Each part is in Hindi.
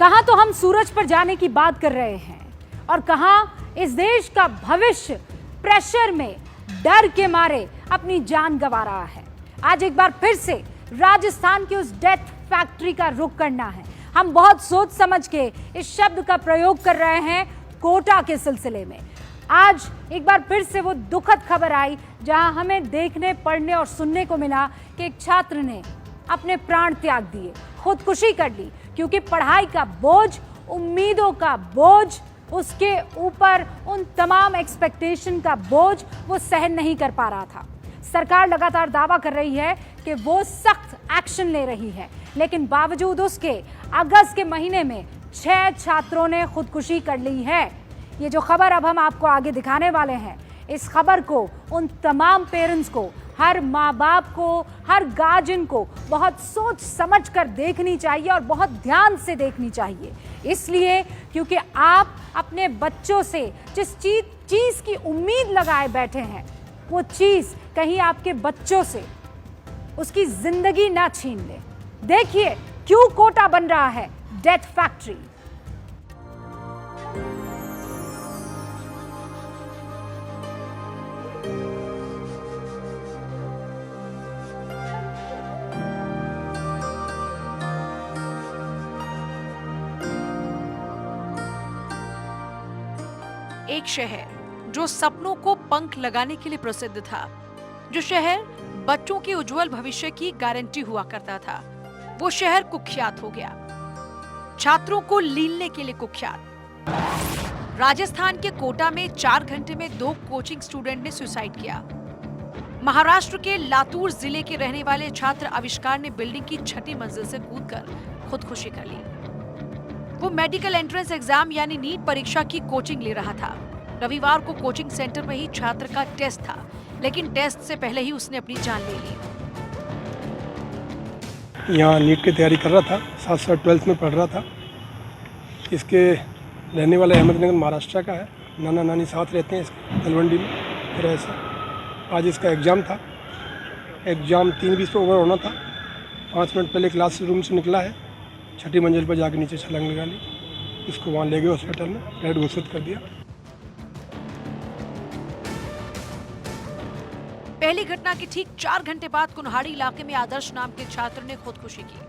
कहां तो हम सूरज पर जाने की बात कर रहे हैं और कहां इस देश का भविष्य प्रेशर में डर के मारे अपनी जान गंवा रहा है। आज एक बार फिर से राजस्थान की उस डेथ फैक्ट्री का रुख करना है। हम बहुत सोच समझ के इस शब्द का प्रयोग कर रहे हैं कोटा के सिलसिले में। आज एक बार फिर से वो दुखद खबर आई जहां हमें देखने, पढ़ने और सुनने को मिला कि एक छात्र ने अपने प्राण त्याग दिए, खुदकुशी कर ली, क्योंकि पढ़ाई का बोझ, उम्मीदों का बोझ, उसके ऊपर उन तमाम एक्सपेक्टेशन का बोझ वो सहन नहीं कर पा रहा था। सरकार लगातार दावा कर रही है कि वो सख्त एक्शन ले रही है, लेकिन बावजूद उसके अगस्त के महीने में 6 छात्रों ने खुदकुशी कर ली है। ये जो खबर अब हम आपको आगे दिखाने वाले हैं, इस खबर को उन तमाम पेरेंट्स को, हर माँ बाप को, हर गार्जियन को बहुत सोच समझ कर देखनी चाहिए और बहुत ध्यान से देखनी चाहिए। इसलिए क्योंकि आप अपने बच्चों से जिस चीज की उम्मीद लगाए बैठे हैं, वो चीज कहीं आपके बच्चों से उसकी जिंदगी ना छीन ले। देखिए क्यों कोटा बन रहा है डेथ फैक्ट्री। एक शहर जो सपनों को पंख लगाने के लिए प्रसिद्ध था, जो शहर बच्चों के उज्जवल भविष्य की गारंटी हुआ करता था, वो शहर कुख्यात हो गया, छात्रों को लीलने के लिए कुख्यात। राजस्थान के कोटा में 4 घंटे में 2 कोचिंग स्टूडेंट ने सुसाइड किया। महाराष्ट्र के लातूर जिले के रहने वाले छात्र आविष्कार ने बिल्डिंग की 6ठी मंजिल से कूदकर खुदकुशी कर ली। वो मेडिकल एंट्रेंस एग्जाम यानी नीट परीक्षा की कोचिंग ले रहा था। रविवार को कोचिंग सेंटर में ही छात्र का टेस्ट था, लेकिन टेस्ट से पहले ही उसने अपनी जान ले ली। यहाँ नीट की तैयारी कर रहा था, साथ साथ 12th में पढ़ रहा था। इसके रहने वाला अहमदनगर महाराष्ट्र का है, नाना नानी साथ रहते हैं इसके तलवंडी में। फिर ऐसा आज इसका एग्ज़ाम था। एग्ज़ाम 3:20 पे ओवर होना था। 5 मिनट पहले क्लास रूम से निकला है, 6ठी मंजिल पर जाके नीचे छलांग लगा ली। इसको वहाँ ले गए हॉस्पिटल में, डेड घोषित कर दिया। पहली घटना के ठीक 4 घंटे बाद कुन्हाड़ी इलाके में आदर्श नाम के छात्र ने खुदकुशी की।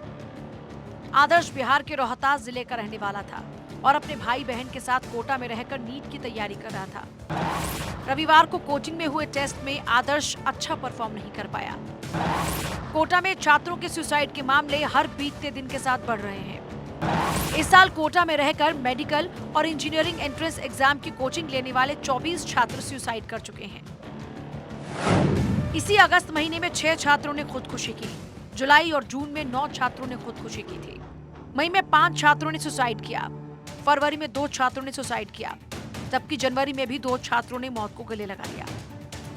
आदर्श बिहार के रोहतास जिले का रहने वाला था और अपने भाई बहन के साथ कोटा में रहकर नीट की तैयारी कर रहा था। रविवार को कोचिंग में हुए टेस्ट में आदर्श अच्छा परफॉर्म नहीं कर पाया। कोटा में छात्रों के सुसाइड के मामले हर बीतते दिन के साथ बढ़ रहे हैं। इस साल कोटा में रहकर मेडिकल और इंजीनियरिंग एंट्रेंस एग्जाम की कोचिंग लेने वाले 24 छात्र सुसाइड कर चुके हैं। इसी अगस्त महीने में 6 छात्रों ने खुदकुशी की। जुलाई और जून में 9 छात्रों ने खुदकुशी की थी। मई में 5 छात्रों ने सुसाइड किया। फरवरी में 2 छात्रों ने सुसाइड किया, जबकि जनवरी में भी 2 छात्रों ने मौत को गले लगा लिया।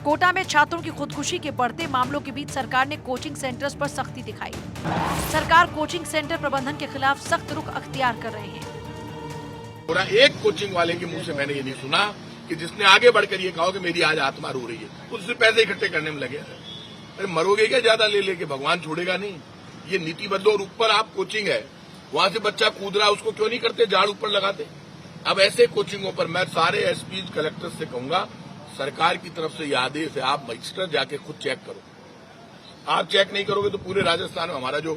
कोटा में छात्रों की खुदकुशी के बढ़ते मामलों के बीच सरकार ने कोचिंग सेंटर्स पर सख्ती दिखाई। सरकार कोचिंग सेंटर प्रबंधन के खिलाफ सख्त रुख अख्तियार कर रहे हैं। पूरा एक कोचिंग वाले के मुंह से मैंने ये नहीं सुना कि जिसने आगे बढ़कर ये कहा कि मेरी आज आत्मा रो रही है, उससे पैसे इकट्ठे करने में लगे। अरे मरोगे क्या ज्यादा ले लेके, भगवान छोड़ेगा नहीं। ये नीति बदलो। और ऊपर आप कोचिंग है, वहां से बच्चा कूद रहा, उसको क्यों नहीं करते, झाड़ ऊपर लगाते। अब ऐसे कोचिंगों पर मैं सारे एसपी कलेक्टर से कहूंगा, सरकार की तरफ से यह आदेश है, आप मजिस्ट्रेट जाके खुद चेक करो। आप चेक नहीं करोगे तो पूरे राजस्थान में हमारा जो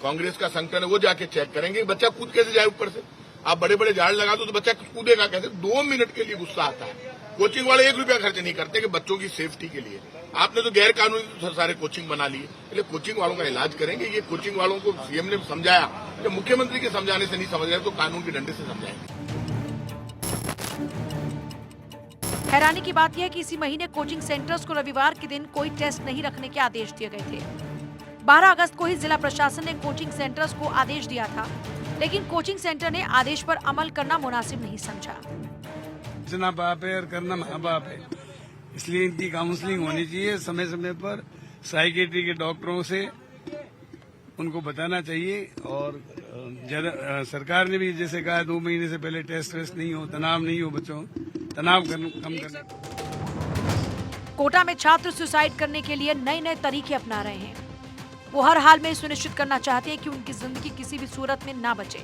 कांग्रेस का संगठन है वो जाके चेक करेंगे। बच्चा कूद कैसे जाए ऊपर से। आप बड़े बड़े झाड़ लगा दो तो बच्चा कूदेगा कैसे। 2 मिनट के लिए गुस्सा आता है। कोचिंग वाले 1 रुपया खर्च नहीं करते कि बच्चों की सेफ्टी के लिए। आपने तो गैर कानूनी सारे कोचिंग बना लिए, इसलिए कोचिंग वालों का इलाज करेंगे। ये कोचिंग वालों को सीएम ने समझाया, जब मुख्यमंत्री के समझाने से नहीं समझ रहे तो कानून के डंडे से समझाएंगे। हैरानी की बात यह है कि इसी महीने कोचिंग सेंटर्स को रविवार के दिन कोई टेस्ट नहीं रखने के आदेश दिए गए थे। 12 अगस्त को ही जिला प्रशासन ने कोचिंग सेंटर्स को आदेश दिया था, लेकिन कोचिंग सेंटर ने आदेश पर अमल करना मुनासिब नहीं समझा। इतना बाप है और करना माँ बाप है, इसलिए इनकी काउंसलिंग होनी चाहिए समय समय पर। साइकेट्री के डॉक्टरों से उनको बताना चाहिए। और सरकार ने भी जैसे कहा 2 महीने से पहले टेस्ट वेस्ट नहीं हो, तनाव नहीं हो, बच्चों तनाव कम करने। कोटा में छात्र सुसाइड करने के लिए नए नए तरीके अपना रहे हैं। वो हर हाल में सुनिश्चित करना चाहते हैं कि उनकी जिंदगी किसी भी सूरत में ना बचे।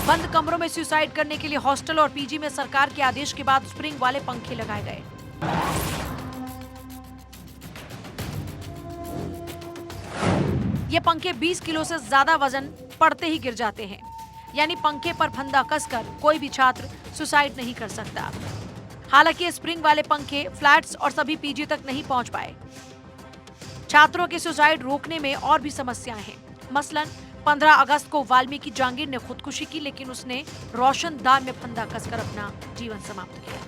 बंद कमरों में सुसाइड करने के लिए हॉस्टल और पीजी में सरकार के आदेश के बाद स्प्रिंग वाले पंखे लगाए गए। ये पंखे 20 किलो से ज्यादा वजन पड़ते ही गिर जाते हैं, यानी पंखे पर फंदा कसकर कोई भी छात्र सुसाइड नहीं कर सकता। हालांकि स्प्रिंग वाले पंखे फ्लैट्स और सभी पीजी तक नहीं पहुंच पाए। छात्रों के सुसाइड रोकने में और भी समस्याएं हैं। मसलन 15 अगस्त को वाल्मीकि जहांगीर ने खुदकुशी की, लेकिन उसने रोशनदान में फंदा कसकर अपना जीवन समाप्त किया।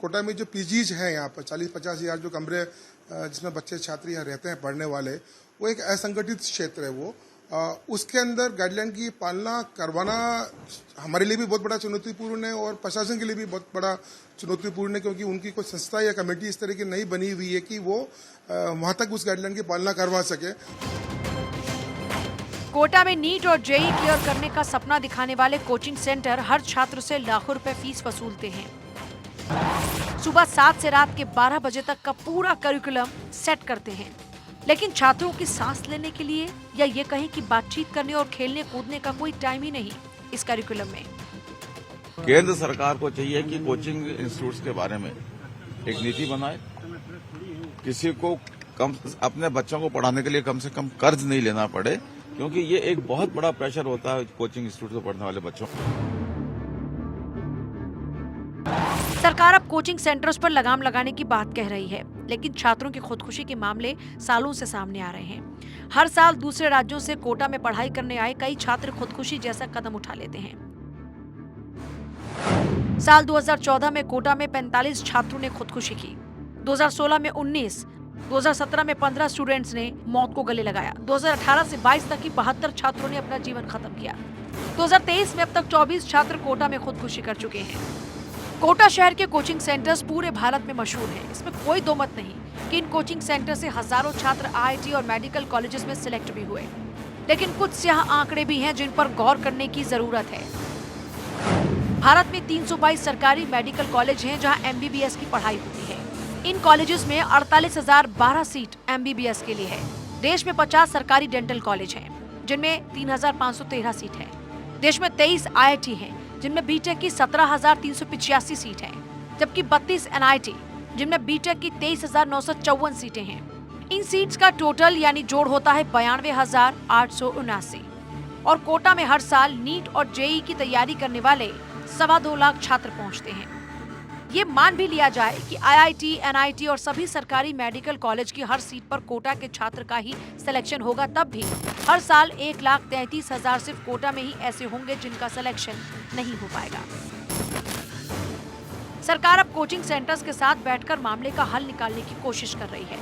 कोटा में जो पीजीज हैं यहाँ पर 40-50 हजार जो कमरे जिसमें बच्चे छात्र यहाँ रहते हैं पढ़ने वाले, वो एक असंगठित क्षेत्र है। वो उसके अंदर गाइडलाइन की पालना करवाना हमारे लिए भी बहुत बड़ा चुनौतीपूर्ण है और प्रशासन के लिए भी बहुत बड़ा चुनौतीपूर्ण है, क्योंकि उनकी कोई संस्था या कमेटी इस तरह की नहीं बनी हुई है कि वो वहां तक उस गाइडलाइन की पालना करवा सके। कोटा में नीट और जेईई क्लियर करने का सपना दिखाने वाले कोचिंग सेंटर हर छात्र से लाखों रुपए फीस वसूलते हैं। सुबह 7 से रात के 12 बजे तक का पूरा करिकुलम सेट करते हैं, लेकिन छात्रों की सांस लेने के लिए या ये कहें कि बातचीत करने और खेलने कूदने का कोई टाइम ही नहीं इस करिकुलम में। केंद्र सरकार को चाहिए कि कोचिंग इंस्टीट्यूट्स के बारे में एक नीति बनाए। किसी को अपने बच्चों को पढ़ाने के लिए कम से कम कर्ज नहीं लेना पड़े, क्योंकि ये एक बहुत बड़ा प्रेशर होता है कोचिंग इंस्टीट्यूट में पढ़ने वाले बच्चों को। सरकार अब कोचिंग सेंटर्स पर लगाम लगाने की बात कह रही है, लेकिन छात्रों की खुदकुशी के मामले सालों से सामने आ रहे हैं। हर साल दूसरे राज्यों से कोटा में पढ़ाई करने आए कई छात्र खुदकुशी जैसा कदम उठा लेते हैं। साल 2014 में कोटा में 45 छात्रों ने खुदकुशी की, 2016 में 19, 2017 में 15 स्टूडेंट्स ने मौत को गले लगाया, 2018 से 22 तक की 72 छात्रों ने अपना जीवन खत्म किया। 2023 में अब तक 24 छात्र कोटा में खुदकुशी कर चुके हैं। कोटा शहर के कोचिंग सेंटर्स पूरे भारत में मशहूर हैं। इसमें कोई दो मत नहीं कि इन कोचिंग सेंटर से हजारों छात्र आईआईटी और मेडिकल कॉलेजेस में सिलेक्ट भी हुए, लेकिन कुछ स्याह आंकड़े भी हैं जिन पर गौर करने की जरूरत है। भारत में 322 सरकारी मेडिकल कॉलेज हैं जहां एमबीबीएस की पढ़ाई होती है। इन कॉलेजेस में 48,012 सीट एमबीबीएस के लिए है। देश में 50 सरकारी डेंटल कॉलेज हैं जिनमें 3,513 सीट है। देश में 23 आईआईटी हैं जिनमें बीटेक की 17,385 सीट है, जबकि 32 एनआईटी जिनमें बीटेक की 23,954 सीटें हैं। इन सीट्स का टोटल यानी जोड़ होता है 92,879। और कोटा में हर साल नीट और जेईई की तैयारी करने वाले 2.25 लाख छात्र पहुंचते हैं। ये मान भी लिया जाए कि आईआईटी, एनआईटी और सभी सरकारी मेडिकल कॉलेज की हर सीट पर कोटा के छात्र का ही सिलेक्शन होगा, तब भी हर साल 1,33,000 सिर्फ कोटा में ही ऐसे होंगे जिनका सिलेक्शन नहीं हो पाएगा। सरकार अब कोचिंग सेंटर्स के साथ बैठकर मामले का हल निकालने की कोशिश कर रही है।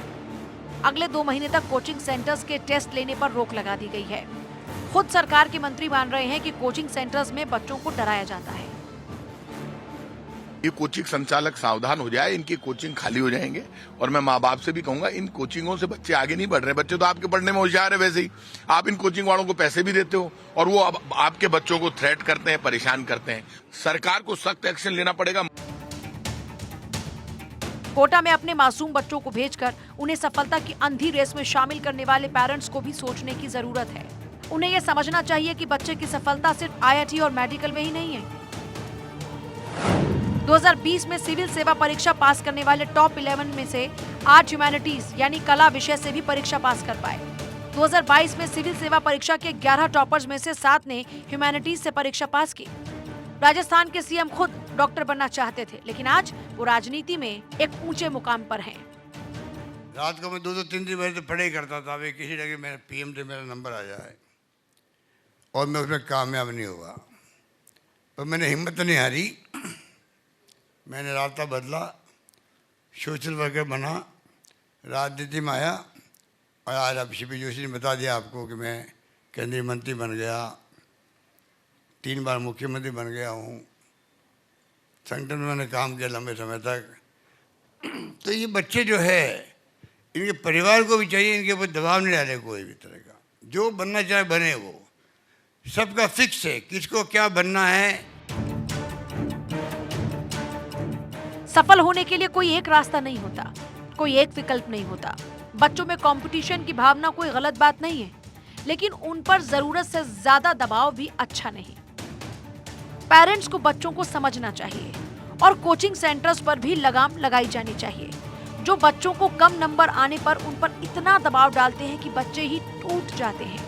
अगले 2 महीने तक कोचिंग सेंटर्स के टेस्ट लेने पर रोक लगा दी गई है। खुद सरकार के मंत्री मान रहे हैं कि कोचिंग सेंटर्स में बच्चों को डराया जाता है। ये कोचिंग संचालक सावधान हो जाए, इनकी कोचिंग खाली हो जाएंगे। और मैं माँ बाप से भी कहूंगा, इन कोचिंगों से बच्चे आगे नहीं बढ़ रहे। बच्चे तो आपके पढ़ने में होशियार है, वैसे ही आप इन कोचिंग वालों को पैसे भी देते हो और वो अब आपके बच्चों को थ्रेट करते हैं, परेशान करते हैं। सरकार को सख्त एक्शन लेना पड़ेगा। कोटा में अपने मासूम बच्चों को भेजकर उन्हें सफलता की अंधी रेस में शामिल करने वाले पेरेंट्स को भी सोचने की जरूरत है। उन्हें यह समझना चाहिए कि बच्चे की सफलता सिर्फ आईआईटी और मेडिकल में ही नहीं है। 2020 में सिविल सेवा परीक्षा पास करने वाले टॉप 11 में से 8 ह्यूमैनिटीज यानी कला विषय से भी परीक्षा पास कर पाए। 2022 में सिविल सेवा परीक्षा के 11 टॉपर्स में से 7 ने ह्यूमैनिटीज से परीक्षा पास की। राजस्थान के सीएम खुद डॉक्टर बनना चाहते थे, लेकिन आज वो राजनीति में एक ऊंचे मुकाम पर हैं। रात को मैं 2-3 बजे तो पढ़ाई करता था, वे किसी जगह मेरा पीएम से मेरा नंबर आ जाए, और मैं उसमें कामयाब नहीं हुआ। पर मैंने हिम्मत नहीं हारी, मैंने रास्ता बदला, सोशल वर्कर बना, राजनीति में आया, और आज अब सीपी जोशी ने बता दिया आपको कि मैं केंद्रीय मंत्री बन गया, 3 बार मुख्यमंत्री बन गया हूँ। संगठन में मैंने काम किया लंबे समय तक। तो ये बच्चे जो है, इनके परिवार को भी चाहिए इनके ऊपर दबाव नहीं डाले कोई भी तरह का। जो बनना चाहे बने, वो सबका फिक्स है किसको क्या बनना है। सफल होने के लिए कोई एक रास्ता नहीं होता, कोई एक विकल्प नहीं होता। बच्चों में कंपटीशन की भावना कोई गलत बात नहीं है, लेकिन उन पर जरूरत से ज्यादा दबाव भी अच्छा नहीं। पेरेंट्स को बच्चों को समझना चाहिए और कोचिंग सेंटर्स पर भी लगाम लगाई जानी चाहिए, जो बच्चों को कम नंबर आने पर उन पर इतना दबाव डालते हैं कि बच्चे ही टूट जाते हैं।